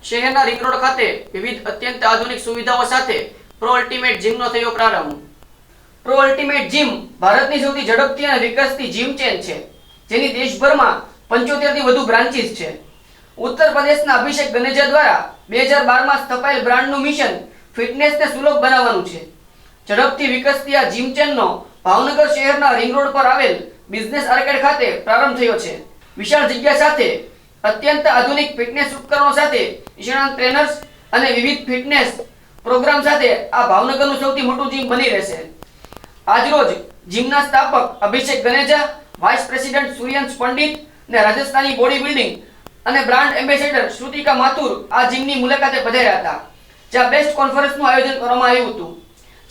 શહેરના ring road ખાતે વિવિધ અત્યંત આધુનિક સુવિધાઓ સાથે પ્રો અલ્ટિમેટ જીમનો થયો પ્રારંભ। પ્રો અલ્ટિમેટ જીમ ભારતની સૌથી ઝડપથી અને વિકસતી જીમ ચેન છે, જેની દેશભરમાં 75 થી વધુ બ્રાન્ચીસ છે। ઉત્તર પ્રદેશના અભિષેક ગનેજા દ્વારા 2012માં સ્થપાયેલ બ્રાન્ડનું મિશન ફિટનેસને સુલભ બનાવવાનું છે। ઝડપથી વિકસતી આ જીમ ચેનનો ભાવનગર શહેરના રિંગ રોડ પર આવેલ બિઝનેસ આર્કેડ ખાતે પ્રારંભ થયો છે। વિશાળ જગ્યા સાથે અત્યંત આધુનિક ફિટનેસ ઉપકરણો સાથે નિષ્ણાત ટ્રેનર્સ અને વિવિધ ફિટનેસ પ્રોગ્રામ સાથે આ ભાવનગરનું સૌથી મોટું જીમ બની રહેશે। આજરોજ જીમના સ્થાપક અભિષેક ગનેજા, વાઇસ પ્રેસિડેન્ટ સૂર્યંશ પંડિત અને રાજસ્થાની બોડી બિલ્ડિંગ અને બ્રાન્ડ એમ્બેસેડર શ્રુતિકા માથુર આ જીમની મુલાકાતે પધાર્યા હતા, જ્યાં બેસ્ટ કોન્ફરન્સનું આયોજન કરવામાં આવ્યું હતું,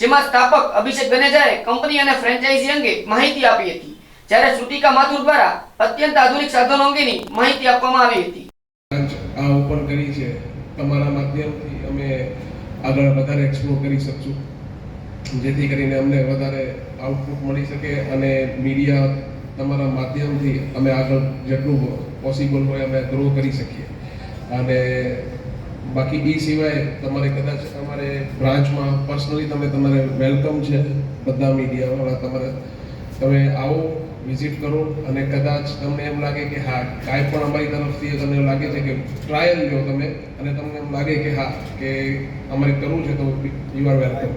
જેમાં સ્થાપક અભિષેક ગનેજાએ કંપની અને ફ્રેન્ચાઇઝી અંગે માહિતી આપી હતી, જ્યારે શ્રુતિકા માથુર દ્વારા અત્યંત આધુનિક સાધનો અંગેની માહિતી આપવામાં આવી હતી। આ ઓપન કરી છે, તમારા માધ્યમથી અમે આગળ વધારે એક્સપ્લોર કરી શકશું, જેથી કરીને અમને વધારે આઉટપુટ મળી શકે અને મીડિયા તમારા માધ્યમથી અમે આગળ જેટલું પોસિબલ હોય અમે ગ્રો કરી શકીએ। અને બાકી એ સિવાય તમારે કદાચ અમારે બ્રાન્ચમાં પર્સનલી તમારે વેલકમ છે, બધા મીડિયાવાળા તમે આવો, વિઝિટ કરો અને કદાચ તમને એમ લાગે કે હા કાંઈ પણ અમારી તરફથી તમને એમ લાગે છે કે ટ્રાયલ લો તમે અને તમને એમ લાગે કે હા કે અમારે કરવું છે તો યુ આર વેલકમ।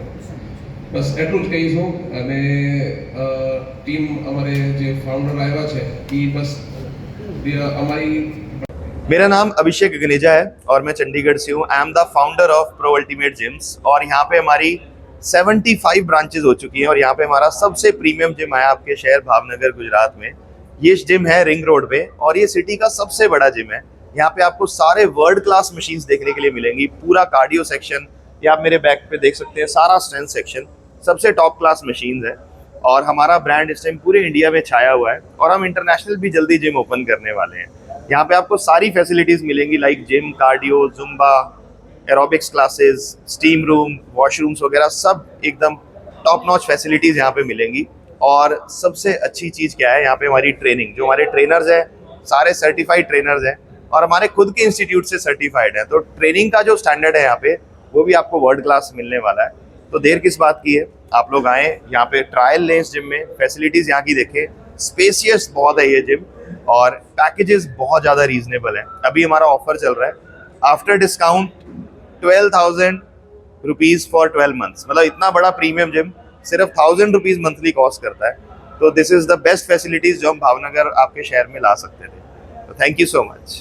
બસ એટલું જ કહીશું। અને ટીમ અમારે જે ફાઉન્ડર આવ્યા છે એ બસ અમારી। मेरा नाम अभिषेक गनेजा है और मैं चंडीगढ़ से हूँ। I am the founder of pro ultimate gyms और यहाँ पे हमारी 75 ब्रांचेज हो चुकी हैं और यहाँ पे हमारा सबसे प्रीमियम जिम है आपके शहर भावनगर गुजरात में। ये जिम है रिंग रोड पे और ये सिटी का सबसे बड़ा जिम है। यहाँ पे आपको सारे वर्ल्ड क्लास मशीन्स देखने के लिए मिलेंगी। पूरा कार्डियो सेक्शन, ये आप मेरे बैक पे देख सकते हैं, सारा स्ट्रेंथ सेक्शन, सबसे टॉप क्लास मशीन्स है। और हमारा ब्रांड इस टाइम पूरे इंडिया में छाया हुआ है और हम इंटरनेशनल भी जल्दी जिम ओपन करने वाले हैं। यहाँ पे आपको सारी फैसिलिटीज मिलेंगी like gym, cardio, Zumba, aerobics classes, steam room, washrooms वगैरह सब एकदम टॉप नॉच फैसिलिटीज यहाँ पे मिलेंगी। और सबसे अच्छी चीज़ क्या है, यहाँ पे हमारी ट्रेनिंग, जो हमारे ट्रेनर्स हैं सारे सर्टिफाइड ट्रेनर्स हैं और हमारे खुद के इंस्टीट्यूट से सर्टिफाइड है। तो ट्रेनिंग का जो स्टैंडर्ड है यहाँ पे वो भी आपको वर्ल्ड क्लास मिलने वाला है। तो देर किस बात की है, आप लोग आएँ यहाँ पे, ट्रायल लें इस जिम में, फैसिलिटीज़ यहाँ की देखें। स्पेसियस बहुत है ये जिम और पैकेजेस बहुत ज़्यादा रीजनेबल है। अभी हमारा ऑफर चल रहा है, after discount 12,000 rupees for 12 months. मतलब इतना बड़ा प्रीमियम जिम सिर्फ 1,000 रुपीज़ मंथली कॉस्ट करता है। तो this is the best facilities जो हम भावनगर आपके शहर में ला सकते थे। तो थैंक यू सो मच।